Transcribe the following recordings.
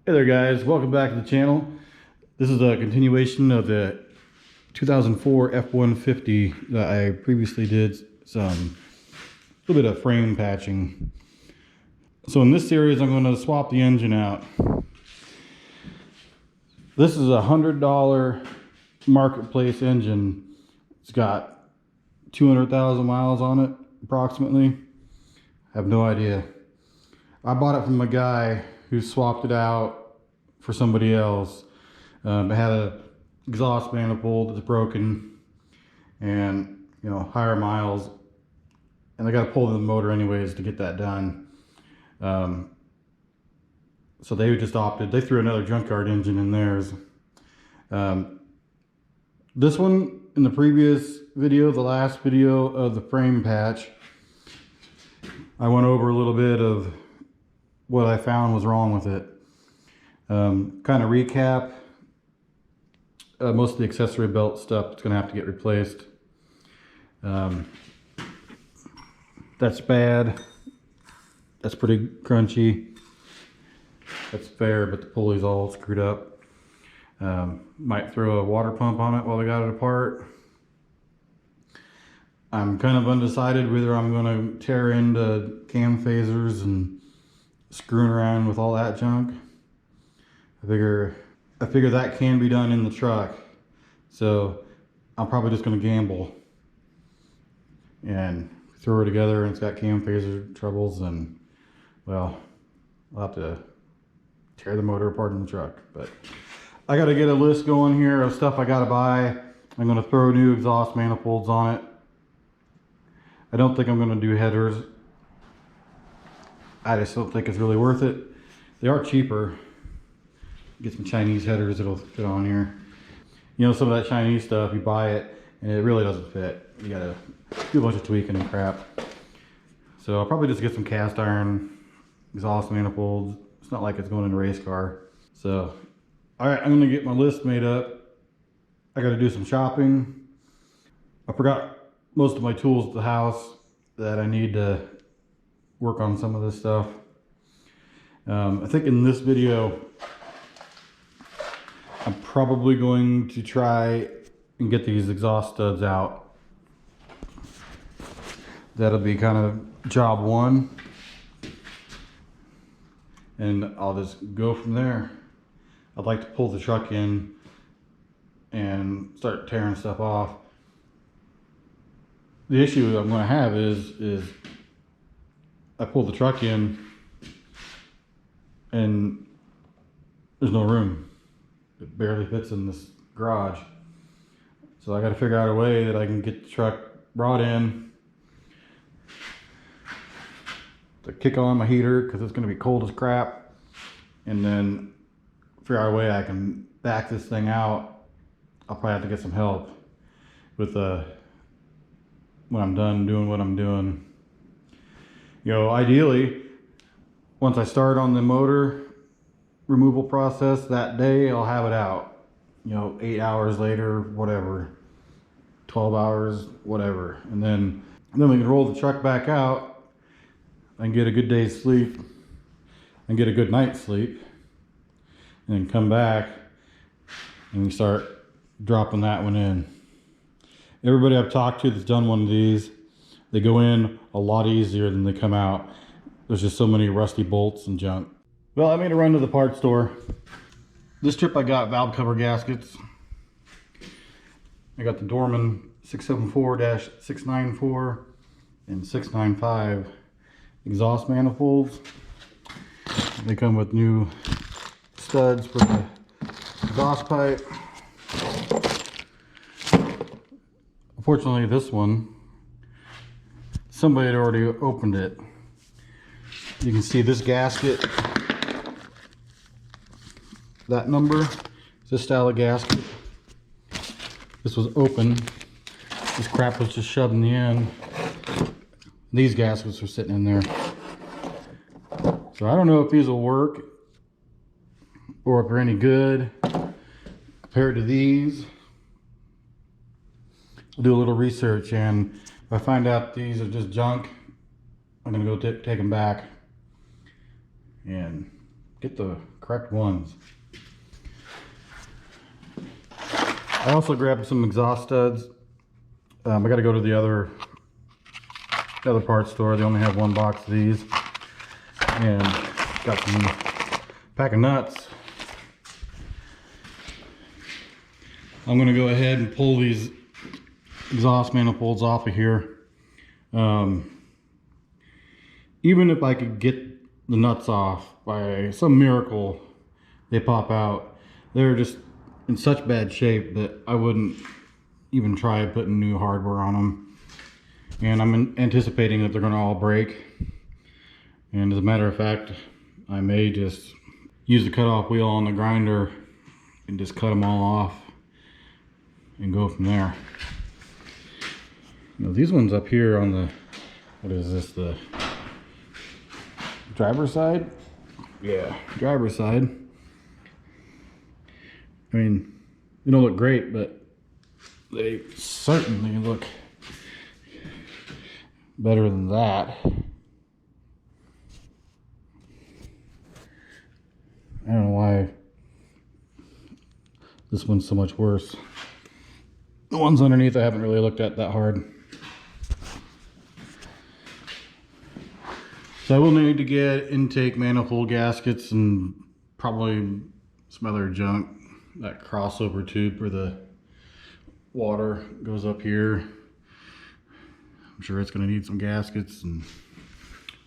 Hey there guys, welcome back to the channel. This is a continuation of the 2004 F150 that I previously did a little bit of frame patching. So in this series I'm going to swap the engine out. This is a $100 marketplace engine. It's got 200,000 miles on it approximately. I have no idea. I bought it from a guy who swapped it out for somebody else. It had a exhaust manifold that's broken and, you know, higher miles, and I got to pull the motor anyways to get that done. So they just opted, they threw another junkyard engine in theirs. This one, in the previous video, the last video of the frame patch, I went over a little bit of what I found was wrong with it. Kind of recap, most of the accessory belt stuff is going to have to get replaced. That's bad. That's pretty crunchy. That's fair, but the pulley's all screwed up. Might throw a water pump on it while I got it apart. I'm kind of undecided whether I'm going to tear into cam phasers and screwing around with all that junk. I figure that can be done in the truck, so I'm probably just going to gamble and throw it together, and it's got cam phaser troubles, and well, I'll have to tear the motor apart in the truck. But I got to get a list going here of stuff I got to buy. I'm going to throw new exhaust manifolds on it. I don't think I'm going to do headers. I just don't think it's really worth it. They are cheaper. Get some Chinese headers that'll fit on here. You know, some of that Chinese stuff, you buy it and it really doesn't fit. You gotta do a bunch of tweaking and crap. So I'll probably just get some cast iron exhaust manifolds. It's not like it's going in a race car. So, all right, I'm gonna get my list made up. I gotta do some shopping. I forgot most of my tools at the house that I need to work on some of this stuff. I think in this video, I'm probably going to try and get these exhaust studs out. That'll be kind of job one. And I'll just go from there. I'd like to pull the truck in and start tearing stuff off. The issue I'm going to have is I pull the truck in and there's no room. It barely fits in this garage. So I got to figure out a way that I can get the truck brought in, to kick on my heater because it's going to be cold as crap, and then figure out a way I can back this thing out. I'll probably have to get some help with when I'm done doing what I'm doing. You know, ideally, once I start on the motor removal process that day, I'll have it out. You know, 8 hours later, whatever, 12 hours, whatever. And then we can roll the truck back out and get a good day's sleep and get a good night's sleep. And then come back and we start dropping that one in. Everybody I've talked to that's done one of these, they go in a lot easier than they come out. There's just so many rusty bolts and junk. Well, I made a run to the parts store. This trip I got valve cover gaskets. I got the Dorman 674-694 and 695 exhaust manifolds. They come with new studs for the exhaust pipe. Unfortunately, this one, somebody had already opened it. You can see this gasket, that number, this style of gasket. This was open. This crap was just shoved in the end. These gaskets are sitting in there. So I don't know if these will work or if they're any good compared to these. I'll do a little research, and if I find out these are just junk, I'm gonna go take them back and get the correct ones. I also grabbed some exhaust studs. I got to go to the other parts store. They only have one box of these, and got some pack of nuts. I'm going to go ahead and pull these exhaust manifolds off of here. Even if I could get the nuts off by some miracle, they pop out. They're just in such bad shape that I wouldn't even try putting new hardware on them. And I'm anticipating that they're going to all break. And as a matter of fact, I may just use the cutoff wheel on the grinder and just cut them all off and go from there. Now these ones up here on the, what is this, the driver's side? Yeah, driver's side. I mean, they don't look great, but they certainly look better than that. I don't know why this one's so much worse. The ones underneath I haven't really looked at that hard. So I will need to get intake manifold gaskets and probably some other junk. That crossover tube for the water goes up here. I'm sure it's going to need some gaskets, and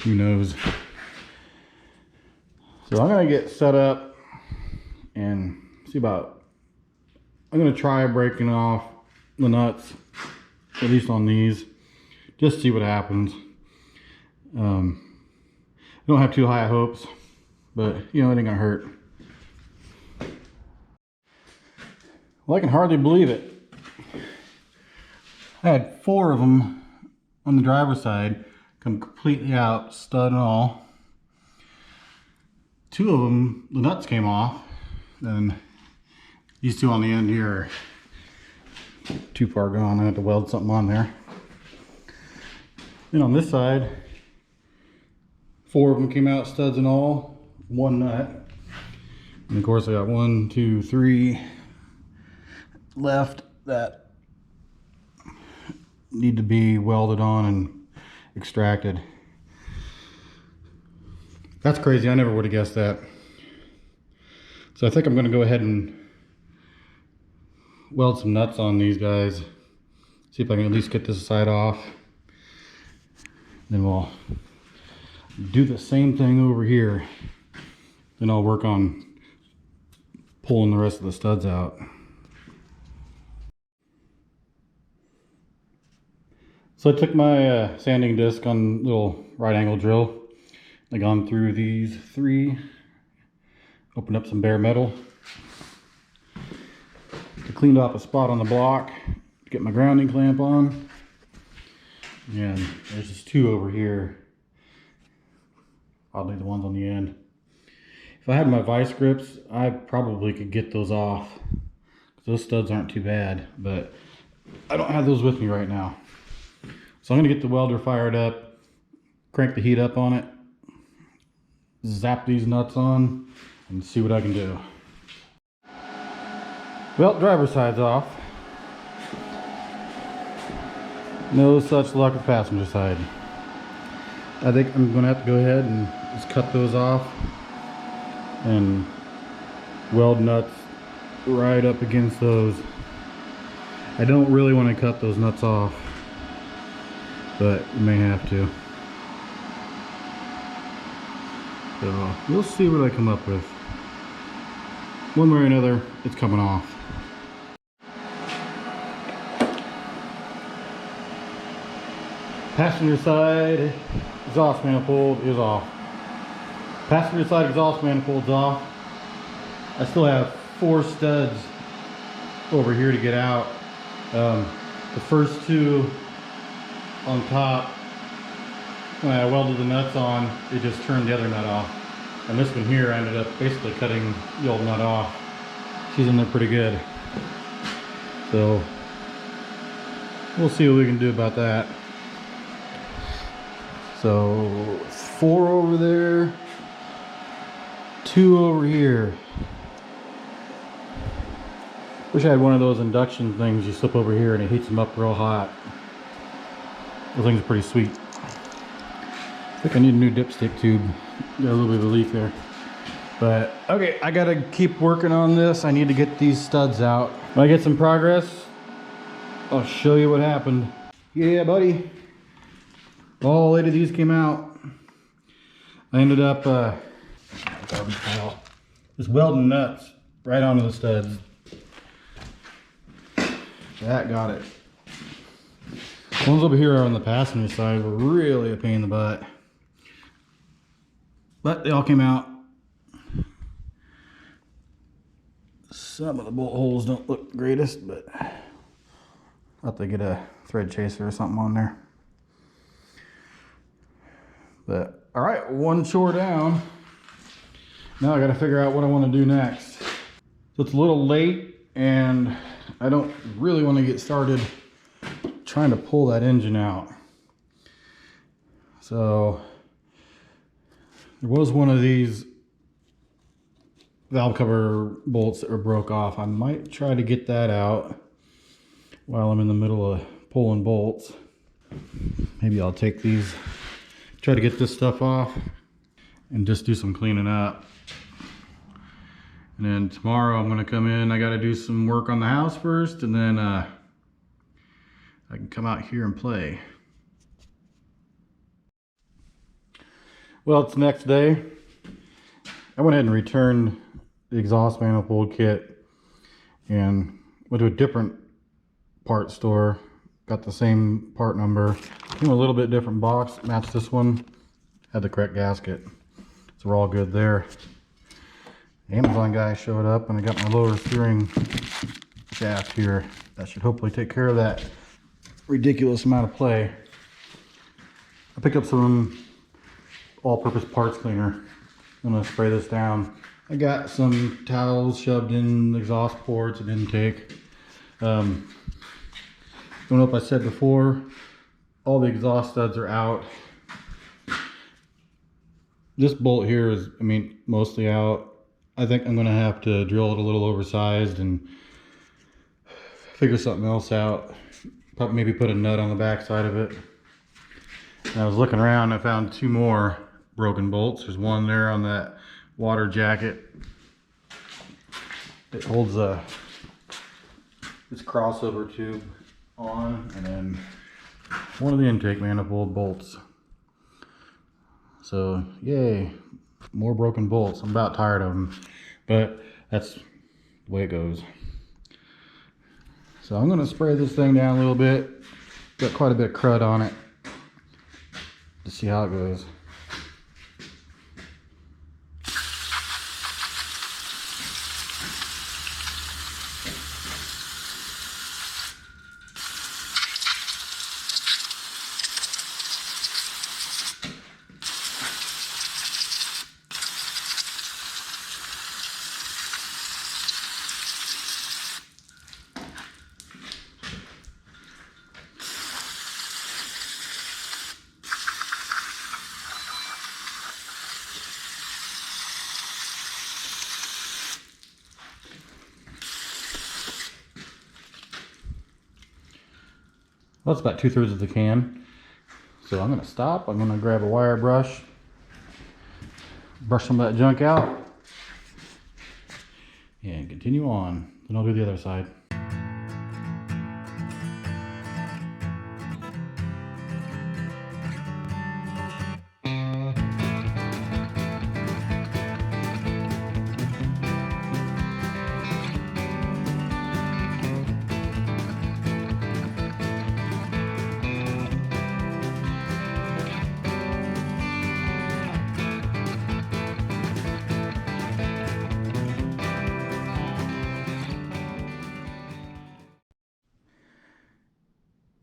who knows. So I'm going to get set up and see about, I'm going to try breaking off the nuts, at least on these, just see what happens. I don't have too high hopes, but you know, it ain't gonna hurt. Well, I can hardly believe it. I had 4 of them on the driver's side come completely out, stud and all. 2 of them, the nuts came off, and these 2 on the end here are too far gone. I have to weld something on there. Then on this side, 4 of them came out, studs and all, 1 nut. And of course I got 1, 2, 3 left that need to be welded on and extracted. That's crazy, I never would have guessed that. So I think I'm gonna go ahead and weld some nuts on these guys. See if I can at least get this side off. Then we'll do the same thing over here. Then I'll work on pulling the rest of the studs out. So I took my sanding disc on little right angle drill. I gone through these 3, opened up some bare metal. I cleaned off a spot on the block to get my grounding clamp on. And there's just 2 over here. Oddly, the ones on the end. If I had my vice grips, I probably could get those off. Those studs aren't too bad, but I don't have those with me right now. So I'm gonna get the welder fired up, crank the heat up on it, zap these nuts on, and see what I can do. Well, driver's side's off. No such luck with passenger side. I think I'm gonna have to go ahead and just cut those off and weld nuts right up against those. I don't really want to cut those nuts off, but you may have to. So we'll see what I come up with. One way or another, it's coming off. Passenger side exhaust manifold is off. Passenger side exhaust manifold's off. I still have 4 studs over here to get out. The first 2 on top, when I welded the nuts on, it just turned the other nut off. And this one here, I ended up basically cutting the old nut off. She's in there pretty good. So we'll see what we can do about that. So 4 over there, two over here. Wish I had one of those induction things you slip over here and it heats them up real hot. Those things are pretty sweet. I think I need a new dipstick tube. Got a little bit of a leak there. But okay, I gotta keep working on this. I need to get these studs out. When I get some progress, I'll show you what happened. Yeah, buddy. All 8 of these came out. I ended up just welding nuts right onto the studs. That got it. The ones over here on the passenger side were really a pain in the butt. But they all came out. Some of the bolt holes don't look the greatest, but I'll have to get a thread chaser or something on there. But all right, one chore down. Now I gotta figure out what I want to do next. So it's a little late and I don't really want to get started trying to pull that engine out. So there was one of these valve cover bolts that were broke off. I might try to get that out while I'm in the middle of pulling bolts. Maybe I'll take these, try to get this stuff off and just do some cleaning up. And then tomorrow I'm gonna come in, I gotta do some work on the house first, and then I can come out here and play. Well, it's the next day. I went ahead and returned the exhaust manifold kit and went to a different part store. Got the same part number. Came in a little bit different box, matched this one. Had the correct gasket. So we're all good there. The Amazon guy showed up and I got my lower steering shaft here. That should hopefully take care of that ridiculous amount of play. I picked up some all-purpose parts cleaner. I'm gonna spray this down. I got some towels shoved in the exhaust ports and intake. Don't know if I said before, all the exhaust studs are out. This bolt here is, mostly out. I think I'm gonna have to drill it a little oversized and figure something else out. Probably maybe put a nut on the back side of it. And I was looking around, I found 2 more broken bolts. There's one there on that water jacket. It holds this crossover tube on, and then one of the intake manifold bolts. So yay, more broken bolts. I'm about tired of them, but that's the way it goes. So I'm gonna spray this thing down a little bit. Got quite a bit of crud on it to see how it goes. Well, that's about 2/3 of the can. So I'm gonna stop. I'm gonna grab a wire brush, brush some of that junk out, and continue on. Then I'll do the other side.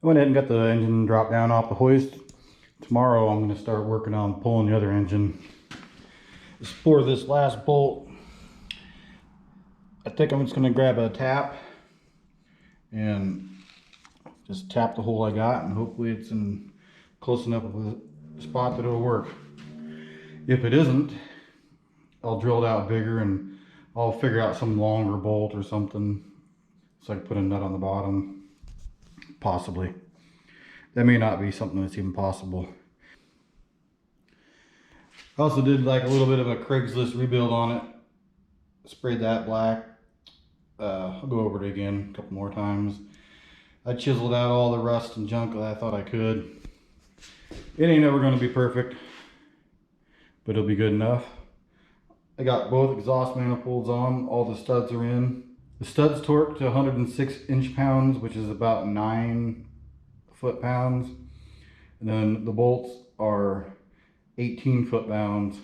I went ahead and got the engine drop down off the hoist. Tomorrow I'm going to start working on pulling the other engine. Just for this last bolt, I think I'm just going to grab a tap and just tap the hole I got, and hopefully it's in close enough of a spot that it'll work. If it isn't, I'll drill it out bigger and I'll figure out some longer bolt or something so I can put a nut on the bottom. Possibly. That may not be something that's even possible. I also did like a little bit of a Craigslist rebuild on it. Sprayed that black. I'll go over it again a couple more times. I chiseled out all the rust and junk that I thought I could. It ain't ever going to be perfect, but it'll be good enough. I got both exhaust manifolds on. All the studs are in. The studs torqued to 106 inch-pounds, which is about 9 foot-pounds. And then the bolts are 18 foot-pounds.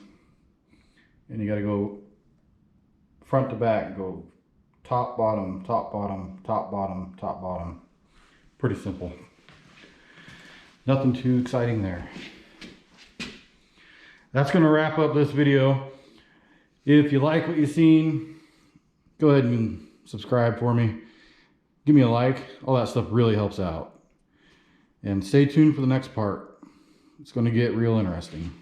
And you got to go front to back, go top, bottom, top, bottom, top, bottom, top, bottom. Pretty simple. Nothing too exciting there. That's going to wrap up this video. If you like what you've seen, go ahead and subscribe for me. Give me a like. All that stuff really helps out. And stay tuned for the next part. It's going to get real interesting.